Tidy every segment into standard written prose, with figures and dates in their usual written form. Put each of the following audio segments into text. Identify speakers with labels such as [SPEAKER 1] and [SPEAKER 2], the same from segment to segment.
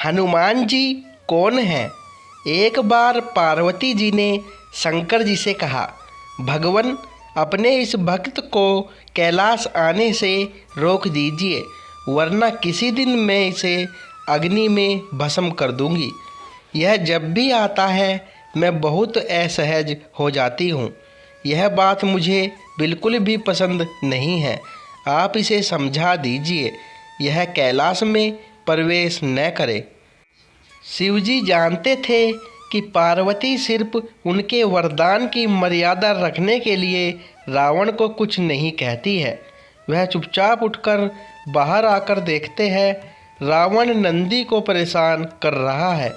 [SPEAKER 1] हनुमान जी कौन हैं? एक बार पार्वती जी ने शंकर जी से कहा, भगवान, अपने इस भक्त को कैलाश आने से रोक दीजिए, वरना किसी दिन मैं इसे अग्नि में भस्म कर दूंगी। यह जब भी आता है मैं बहुत असहज हो जाती हूँ। यह बात मुझे बिल्कुल भी पसंद नहीं है। आप इसे समझा दीजिए, यह कैलाश में प्रवेश न करे। शिवजी जानते थे कि पार्वती सिर्फ उनके वरदान की मर्यादा रखने के लिए रावण को कुछ नहीं कहती है। वह चुपचाप उठकर बाहर आकर देखते हैं, रावण नंदी को परेशान कर रहा है।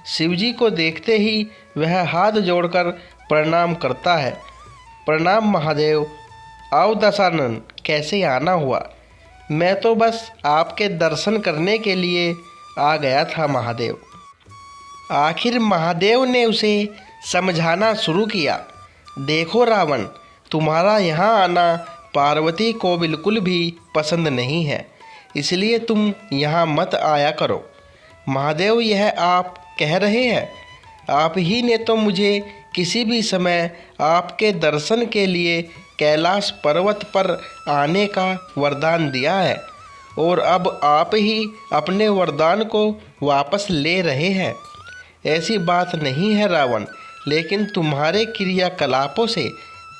[SPEAKER 1] शिवजी को देखते ही वह हाथ जोड़कर प्रणाम करता है। प्रणाम महादेव। आओ दशानन, कैसे आना हुआ? मैं तो बस आपके दर्शन करने के लिए आ गया था महादेव। आखिर महादेव ने उसे समझाना शुरू किया। देखो रावण, तुम्हारा यहाँ आना पार्वती को बिल्कुल भी पसंद नहीं है, इसलिए तुम यहाँ मत आया करो। महादेव, यह आप कह रहे हैं? आप ही ने तो मुझे किसी भी समय आपके दर्शन के लिए कैलाश पर्वत पर आने का वरदान दिया है, और अब आप ही अपने वरदान को वापस ले रहे हैं। ऐसी बात नहीं है रावण, लेकिन तुम्हारे क्रियाकलापों से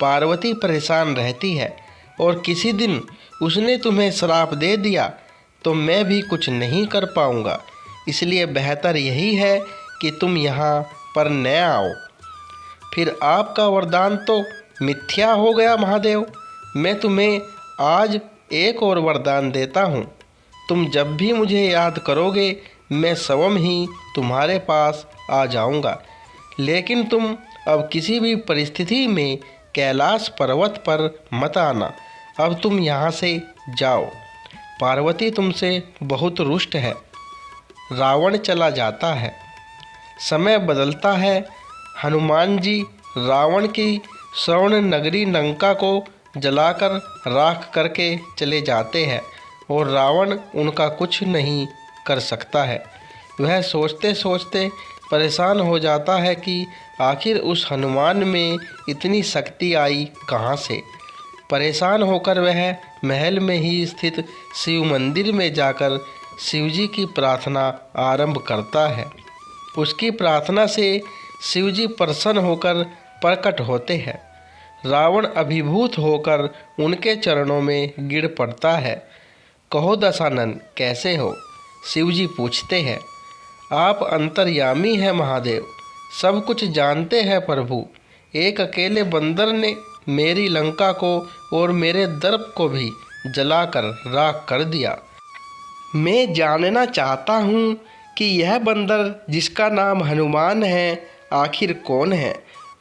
[SPEAKER 1] पार्वती परेशान रहती है, और किसी दिन उसने तुम्हें श्राप दे दिया तो मैं भी कुछ नहीं कर पाऊँगा। इसलिए बेहतर यही है कि तुम यहाँ पर न आओ। फिर आपका वरदान तो मिथ्या हो गया महादेव। मैं तुम्हें आज एक और वरदान देता हूँ। तुम जब भी मुझे याद करोगे मैं स्वयं ही तुम्हारे पास आ जाऊँगा, लेकिन तुम अब किसी भी परिस्थिति में कैलाश पर्वत पर मत आना। अब तुम यहाँ से जाओ। पार्वती तुमसे बहुत रुष्ट है। रावण चला जाता है। समय बदलता है। हनुमान जी रावण की स्वर्ण नगरी लंका को जलाकर राख करके चले जाते हैं, और रावण उनका कुछ नहीं कर सकता है। वह सोचते सोचते परेशान हो जाता है कि आखिर उस हनुमान में इतनी शक्ति आई कहाँ से। परेशान होकर वह महल में ही स्थित शिव मंदिर में जाकर शिवजी की प्रार्थना आरंभ करता है। उसकी प्रार्थना से शिवजी प्रसन्न होकर प्रकट होते हैं। रावण अभिभूत होकर उनके चरणों में गिर पड़ता है। कहो दशानन, कैसे हो? शिवजी पूछते हैं। आप अंतर्यामी हैं महादेव, सब कुछ जानते हैं प्रभु। एक अकेले बंदर ने मेरी लंका को और मेरे दर्प को भी जलाकर राख कर दिया। मैं जानना चाहता हूँ कि यह बंदर जिसका नाम हनुमान है आखिर कौन है?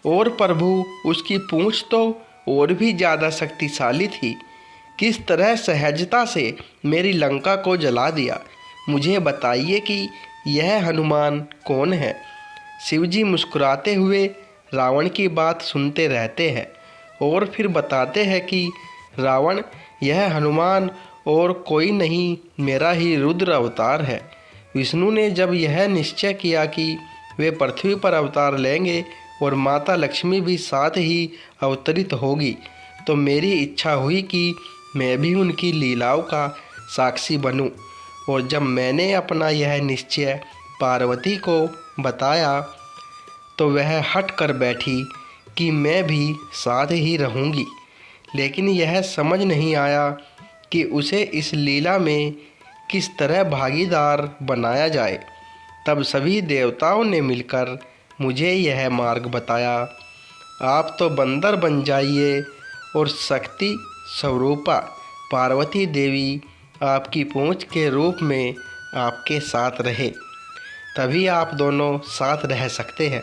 [SPEAKER 1] और प्रभु, उसकी पूंछ तो और भी ज़्यादा शक्तिशाली थी। किस तरह सहजता से मेरी लंका को जला दिया? मुझे बताइए कि यह हनुमान कौन है? शिवजी मुस्कुराते हुए रावण की बात सुनते रहते हैं, और फिर बताते हैं कि रावण, यह हनुमान और कोई नहीं, मेरा ही रुद्र अवतार है। विष्णु ने जब यह निश्चय किया कि वे पृथ्वी पर अवतार लेंगे और माता लक्ष्मी भी साथ ही अवतरित होगी, तो मेरी इच्छा हुई कि मैं भी उनकी लीलाओं का साक्षी बनूं। और जब मैंने अपना यह निश्चय पार्वती को बताया तो वह हट कर बैठी कि मैं भी साथ ही रहूँगी। लेकिन यह समझ नहीं आया कि उसे इस लीला में किस तरह भागीदार बनाया जाए। तब सभी देवताओं ने मिलकर मुझे यह मार्ग बताया। आप तो बंदर बन जाइए और शक्ति स्वरूपा पार्वती देवी आपकी पूंछ के रूप में आपके साथ रहे, तभी आप दोनों साथ रह सकते हैं।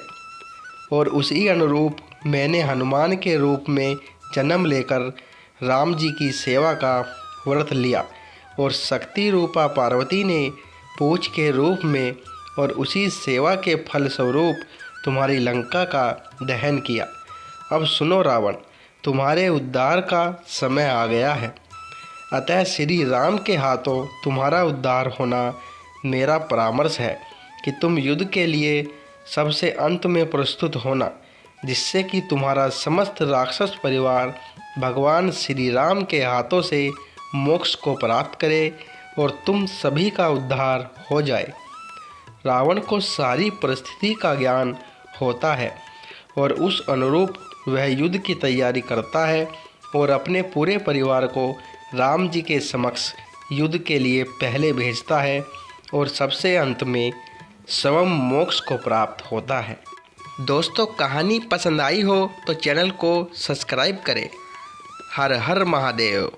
[SPEAKER 1] और उसी अनुरूप मैंने हनुमान के रूप में जन्म लेकर राम जी की सेवा का व्रत लिया, और शक्ति रूपा पार्वती ने पूंछ के रूप में और उसी सेवा के फल स्वरूप तुम्हारी लंका का दहन किया। अब सुनो रावण, तुम्हारे उद्धार का समय आ गया है। अतः श्री राम के हाथों तुम्हारा उद्धार होना मेरा परामर्श है कि तुम युद्ध के लिए सबसे अंत में प्रस्तुत होना, जिससे कि तुम्हारा समस्त राक्षस परिवार भगवान श्री राम के हाथों से मोक्ष को प्राप्त करे और तुम सभी का उद्धार हो जाए। रावण को सारी परिस्थिति का ज्ञान होता है और उस अनुरूप वह युद्ध की तैयारी करता है और अपने पूरे परिवार को राम जी के समक्ष युद्ध के लिए पहले भेजता है और सबसे अंत में स्वयं मोक्ष को प्राप्त होता है। दोस्तों, कहानी पसंद आई हो तो चैनल को सब्सक्राइब करें। हर हर महादेव।